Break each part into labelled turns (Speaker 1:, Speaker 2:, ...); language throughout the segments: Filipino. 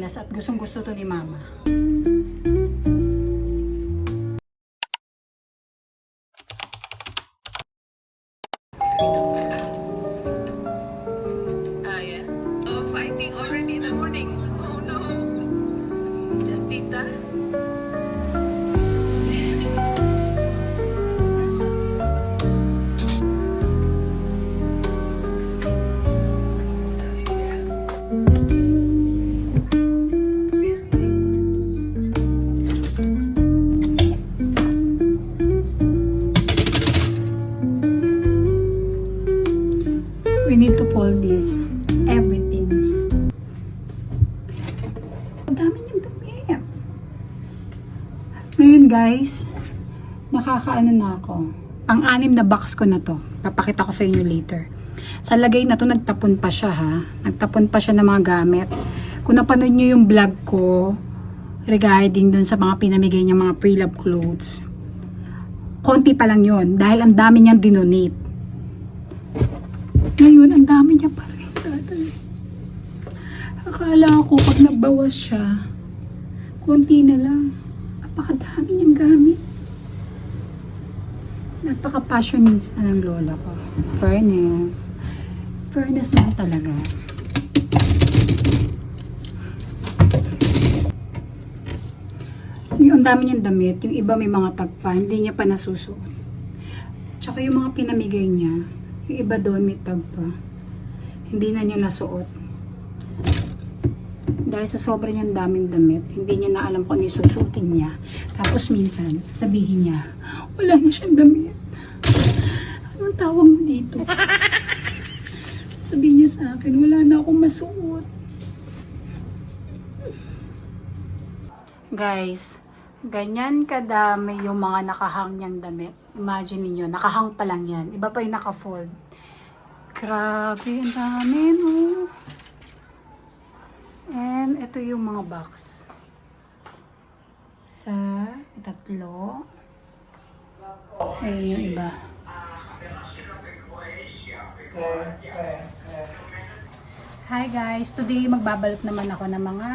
Speaker 1: Yes, at gustong-gusto to ni Mama.
Speaker 2: Yeah. Oh, fighting already in the morning. Oh no. Just Tita.
Speaker 1: We need to fold this. Everything. Ang dami niyang damit. Ngayon guys, nakakaano na ako. Pang-anim na box ko na to. Papakita ko sa inyo later. Sa lagay na to, nagtapon pa siya ha. Nagtapon pa siya ng mga gamit. Kung napanood nyo yung vlog ko regarding dun sa mga pinamigay niya mga pre-love clothes, konti pa lang yun. Dahil ang dami niyang dinonate. Ngayon, ang dami niya pa rin. Akala ko pag nagbawas siya, konti na lang. Napakadami niyang gamit. Napaka-passionista ng lola ko. Fairness. Fairness naman talaga. Yung dami niyang damit, yung iba may mga tagpa, hindi niya pa nasusuot. Tsaka yung mga pinamigay niya, yung iba doon may tagpa. Hindi na niya nasuot. Dahil sa sobrang niyang daming damit, hindi niya na alam kung ano susuotin niya. Tapos minsan, sabihin niya, wala na siyang damit. Anong tawag mo dito? Sabihin niya sa akin, wala na akong masuot. Guys, ganyan kadami yung mga nakahang niyang damit. Imagine niyo, nakahang pa lang yan. Iba pa yung naka-fold. Grabe, ang dami, no? And ito yung mga box. Isa, tatlo. Ayun yung iba. Hi guys, today magbabalot naman ako ng mga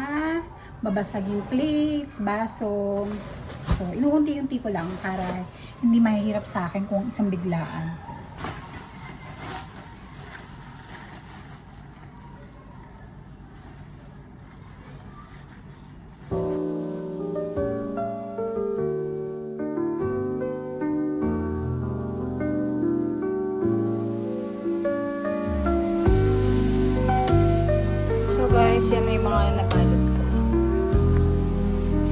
Speaker 1: babasaging plates, baso. So, inuunti-unti ko lang para hindi mahihirap sa akin kung isang biglaan. So guys, yan yung mga nabalot ko.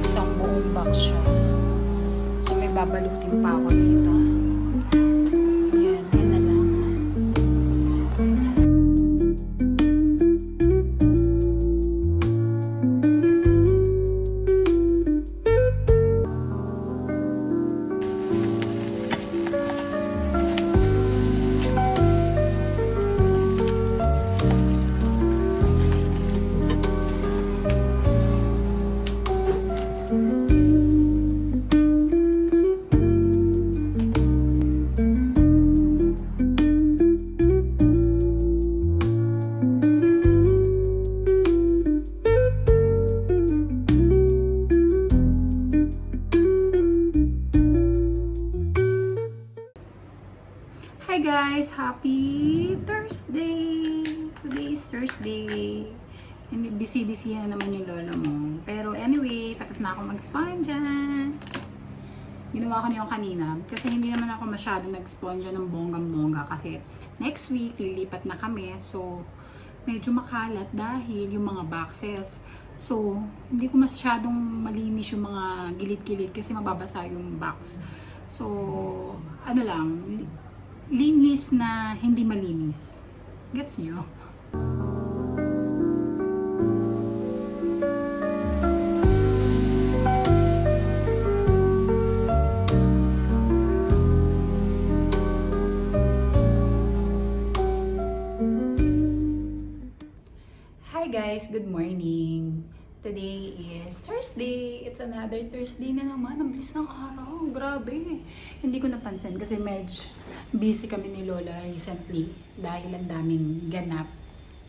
Speaker 1: Isang buong box siya. So may babalutin pa ako dito. Yan, yan na lang. Hi guys! Happy Thursday! Today is Thursday. Hindi busy-busy na naman yung lola mo. Pero anyway, tapos na ako mag-sponge. Ginawa ko na yung kanina. Kasi hindi naman ako masyado nag-sponge ng bonggang-bongga. Kasi next week, lilipat na kami. So, medyo makalat dahil yung mga boxes. So, hindi ko masyadong malinis yung mga gilid-gilid kasi mababasa yung box. So, ano lang, linis na hindi malinis. Gets nyo? Hi guys, good morning. Today is Thursday. It's another Thursday na naman. Ang bilis ng araw. Grabe. Hindi ko napansin kasi medyo busy kami ni Lola recently dahil ang daming ganap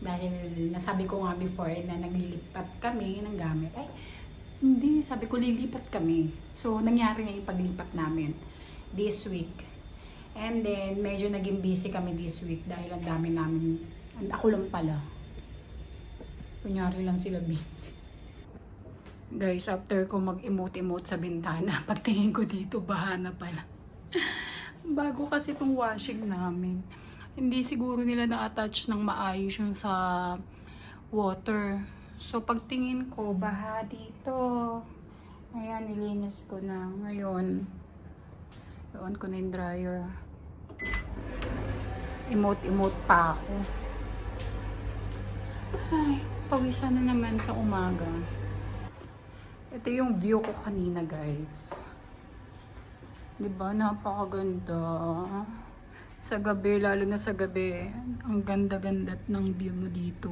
Speaker 1: Dahil nasabi ko nga before na naglilipat kami ng gamit. Ay, hindi. Sabi ko lilipat kami. So, nangyari nga yung paglipat namin this week. And then, medyo naging busy kami this week dahil ang dami namin. Ako lang pala. Kunyari lang sila busy. Guys, after ko mag-emote-emote sa bintana, pagtingin ko dito, baha na pala. Bago kasi itong washing namin. Hindi siguro nila na-attach ng maayos yung sa water. So, pagtingin ko, baha dito. Ayan, nilinis ko na. Ngayon, iwan ko na yung dryer. Emote-emote pa ako. Ay, pawisan na naman sa umaga. Ito yung view ko kanina, guys. Diba? Napakaganda. Sa gabi, lalo na sa gabi, ang ganda-ganda ng view mo dito.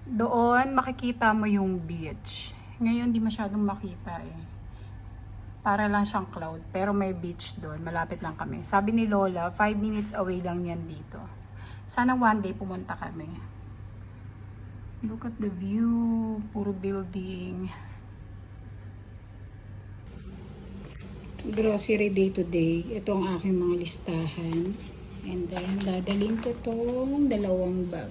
Speaker 1: Doon, makikita mo yung beach. Ngayon, di masyadong makita eh. Para lang siyang cloud. Pero may beach doon. Malapit lang kami. Sabi ni Lola, 5 minutes away lang yan dito. Sana one day pumunta kami. Look at the view. Puro building. Grocery day to day. Ito ang aking mga listahan. And then, dadalhin ko tong 2 bag.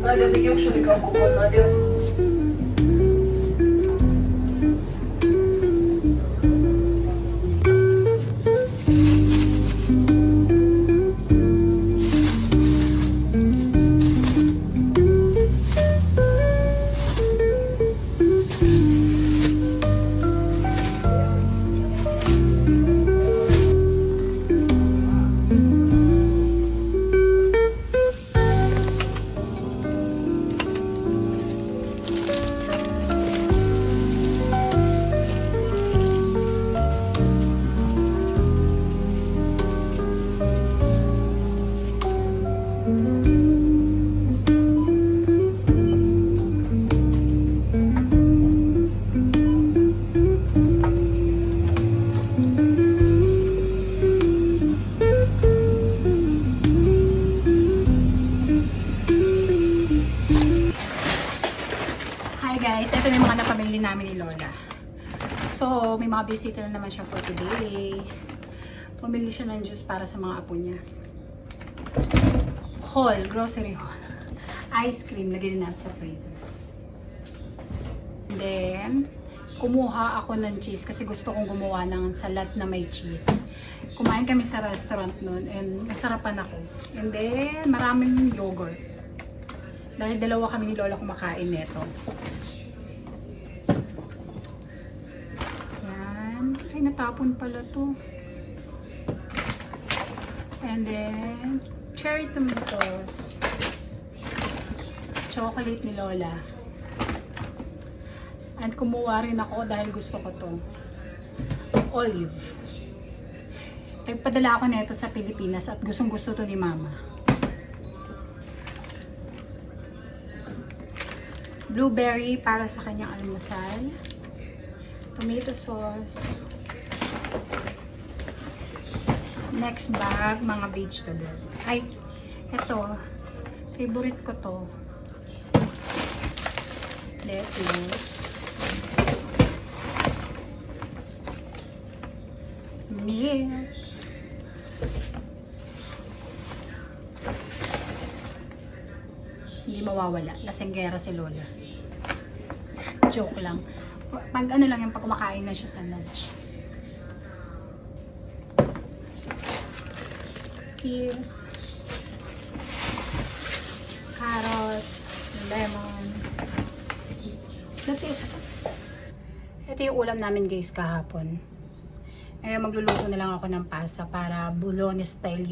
Speaker 3: Надя, ты ешь или как угодно, Надя?
Speaker 1: Hi guys, ito na yung mga napamili namin ni Lola. So, may mga bisita na naman siya for today. Pumili siya ng juice para sa mga apo niya. Haul, grocery haul. Ice cream, lagay din natin sa freezer. Then, kumuha ako ng cheese kasi gusto kong gumawa ng salad na may cheese. Kumain kami sa restaurant noon and nasarapan ako. And then, maraming yogurt. Dahil dalawa kami ni Lola kumakain nito. Yan. Ay, natapon pala to. And then, cherry tomatoes. Chocolate ni Lola. And kumuha rin ako dahil gusto ko to. Olive. Nagpadala ako nito sa Pilipinas at gustong gusto to ni Mama. Blueberry para sa kanyang almusal. Tomato sauce. Next bag, mga vegetable. Ay, ito. Favorite ko to. Lettuce. Milk. Hindi mawawala. Lasenggera si Lola. Joke lang. Pag ano lang yung pag kumakain na siya sa lunch. Peas. Carrots. Lemon. That's it. Ito yung ulam namin guys kahapon. Kaya magluluto na lang ako ng pasta para Bolognese style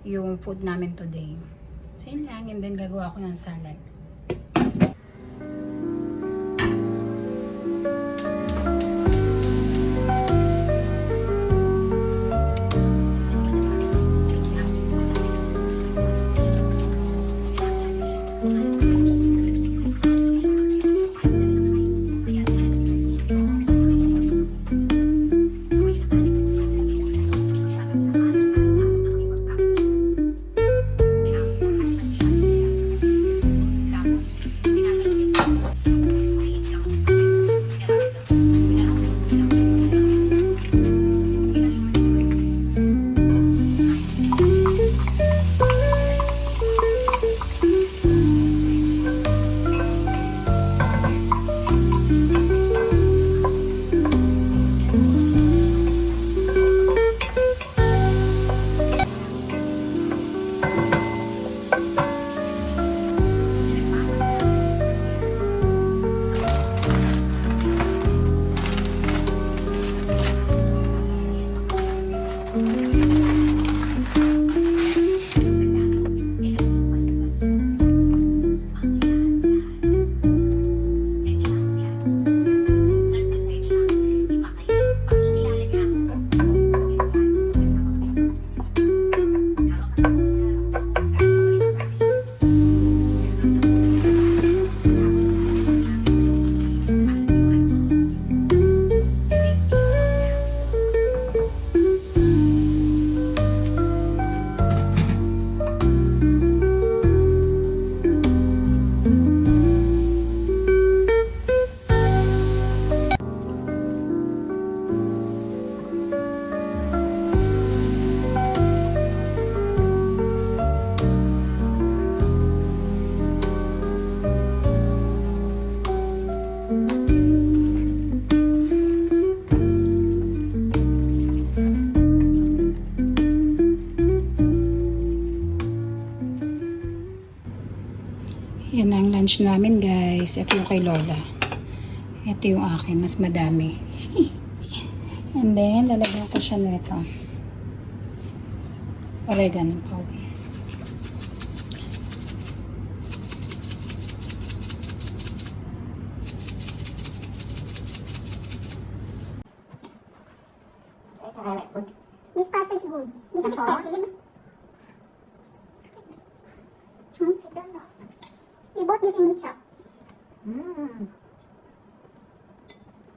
Speaker 1: yung food namin today. So yun lang, and then gagawa ako ng salad. Yan ang lunch namin, guys. Ito yung kay Lola. Ito yung akin. Mas madami. And then, lalagyan ko siya nito. Oregano powder.
Speaker 4: This pasta is good. This is expensive. I don't know. We bought this in meat shop.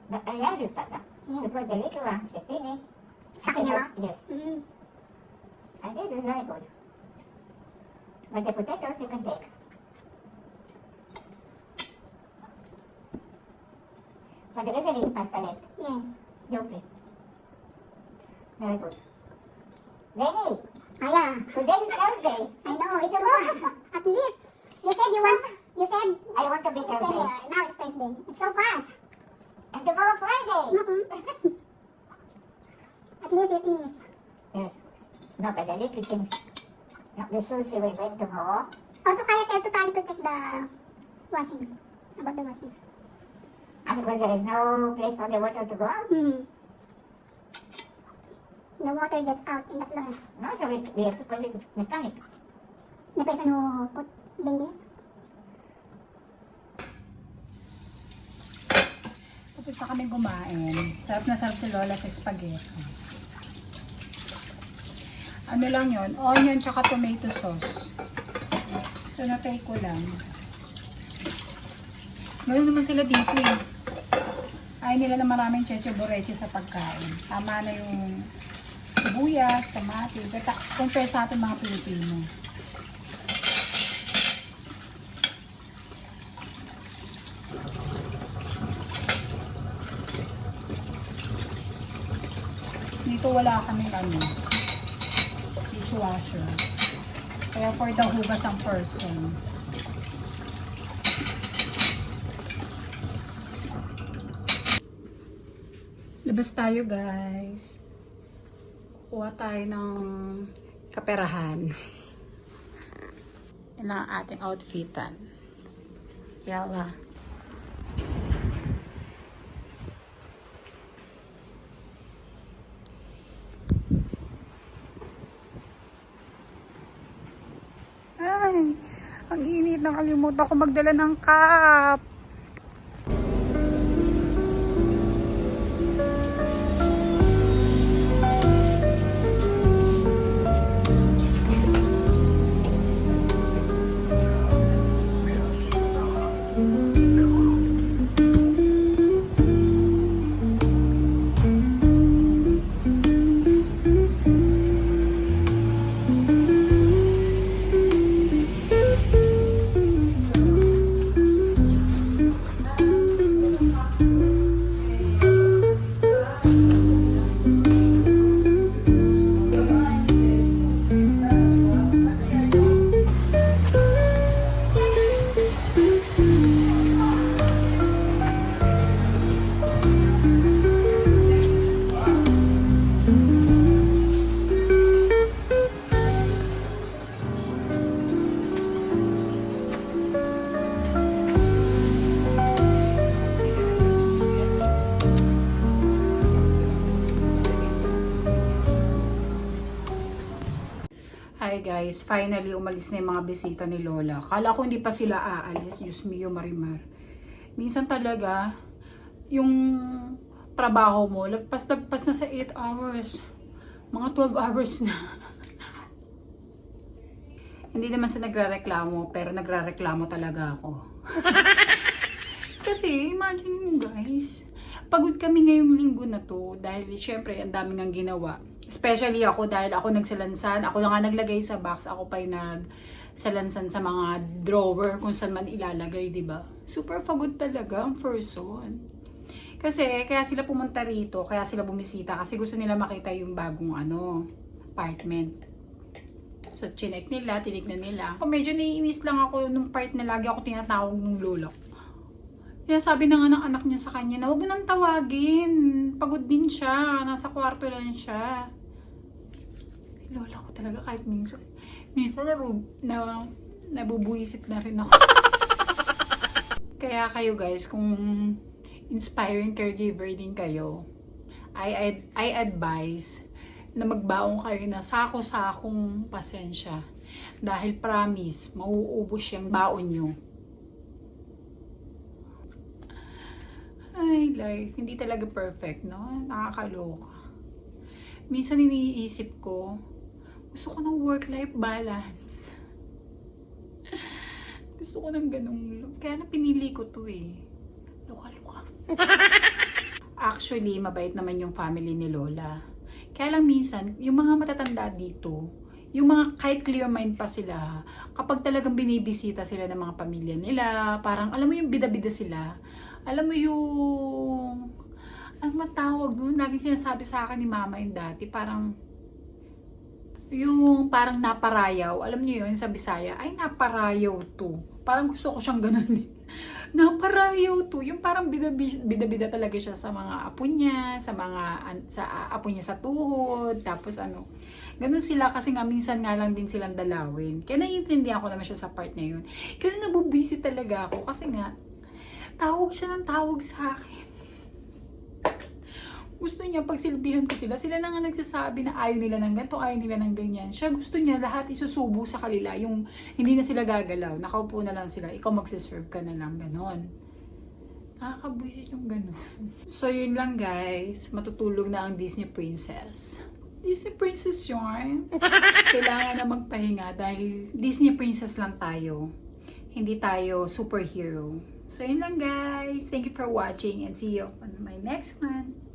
Speaker 5: But I like this pasta.
Speaker 4: Yeah.
Speaker 5: You put the little one, the tiny.
Speaker 4: Habanero?
Speaker 5: Yes.
Speaker 4: Mm.
Speaker 5: And this is very good. But the potatoes you can take. But there is a little pasta left.
Speaker 4: Yes.
Speaker 5: Yuppie. Very good. Jenny,
Speaker 4: Ah, yeah.
Speaker 5: today is Thursday.
Speaker 4: I know. It's good. At least. You said you want. You said.
Speaker 5: I want to be Thursday.
Speaker 4: Now it's Thursday. It's so fast.
Speaker 5: And tomorrow Friday.
Speaker 4: At least we finish.
Speaker 5: Yes. No, but the little things. No, the sushi will bring tomorrow.
Speaker 4: Also, kaya tell to Tali to check the washing. About the washing.
Speaker 5: And because there is no place for the water to go out.
Speaker 4: The water gets out in the floor.
Speaker 5: No, so we have to call it mechanic.
Speaker 4: The person who put bendings.
Speaker 1: Tapos na kami kumain. Sarap na sarap si Lola sa spaghetti. Ano lang yon, onion tsaka tomato sauce. So, natay ko lang. Ngayon naman sila dito eh. Ayaw nila na maraming cheche boreche sa pagkain. Tama na yung sibuyas, kamatis. Compare sa ating mga Pilipino. Dito wala kaming dishwasher. Kaya for the hugas ang person. Labas tayo, guys. Kuha tayo ng kaperahan. Yan ang ating outfitan. Yala. Ang init, nakalimutan ko magdala ng cup. Hi guys, finally umalis na yung mga bisita ni Lola. Kala ko hindi pa sila aalis, Diyos mio Marimar. Minsan talaga, yung trabaho mo, lagpas-lagpas na sa 8 hours. Mga 12 hours na. Hindi naman sa nagrareklamo, pero nagrareklamo talaga ako. Kasi, imagine mo guys, pagod kami ngayong linggo na to dahil syempre ang daming ang ginawa. Especially ako dahil ako nagsalansan, ako na nga naglagay sa box, ako pa yung nagsalansan sa mga drawer kung saan man ilalagay, di ba? Super pagod talaga ang person. Kasi kaya sila pumunta rito, kaya sila bumisita kasi gusto nila makita yung bagong apartment. So chinek nila, tinignan nila. Medyo naiinis lang ako nung part na lagi ako tinatawag ng lola ko. Sinasabi na nga ng anak niya sa kanya na huwag mo nang tawagin. Pagod din siya. Nasa kwarto lang siya. Lola ko talaga kahit minsan. Minsan nabubuisit na rin ako. Kaya kayo guys, kung inspiring caregiver din kayo, I advise na magbaong kayo na sako-sakong pasensya. Dahil promise, mauubos yung baon nyo. Ay, life. Hindi talaga perfect, no? Nakakaloka. Minsan iniisip ko, gusto ko ng work-life balance. Gusto ko ng ganung... Kaya na pinili ko to eh. Luka-luka. Actually, mabait naman yung family ni Lola. Kaya lang minsan, yung mga matatanda dito, yung mga kahit clear mind pa sila, kapag talagang binibisita sila ng mga pamilya nila, parang alam mo yung bida-bida sila, alam mo yung, ang matawag doon, lagi sinasabi sa akin ni mama yung dati, parang, yung parang naparayaw, alam niyo yun sa Bisaya, ay naparayaw to, parang gusto ko siyang ganun din. Naparayaw to, yung parang bida-bida talaga siya sa mga apo niya, sa apo niya sa tuhod, tapos ganun sila kasi nga minsan nga lang din silang dalawin. Kaya naiintindihan ko naman siya sa part na yun. Kaya nabubisi talaga ako kasi nga, tawag siya ng tawag sa akin. Gusto niya pagsilbihan ko sila. Sila na nga nagsasabi na ayaw nila ng ganito, ayaw nila ng ganyan. Siya gusto niya lahat isusubo sa kanila. Yung hindi na sila gagalaw. Nakaupo na lang sila. Ikaw magsiserve ka na lang. Ganon. Nakakabwisit yung ganon. So yun lang guys. Matutulog na ang Disney Princess. Disney Princess yun. Kailangan na magpahinga dahil Disney Princess lang tayo. Hindi tayo superhero. So yun lang guys. Thank you for watching and see you on my next one.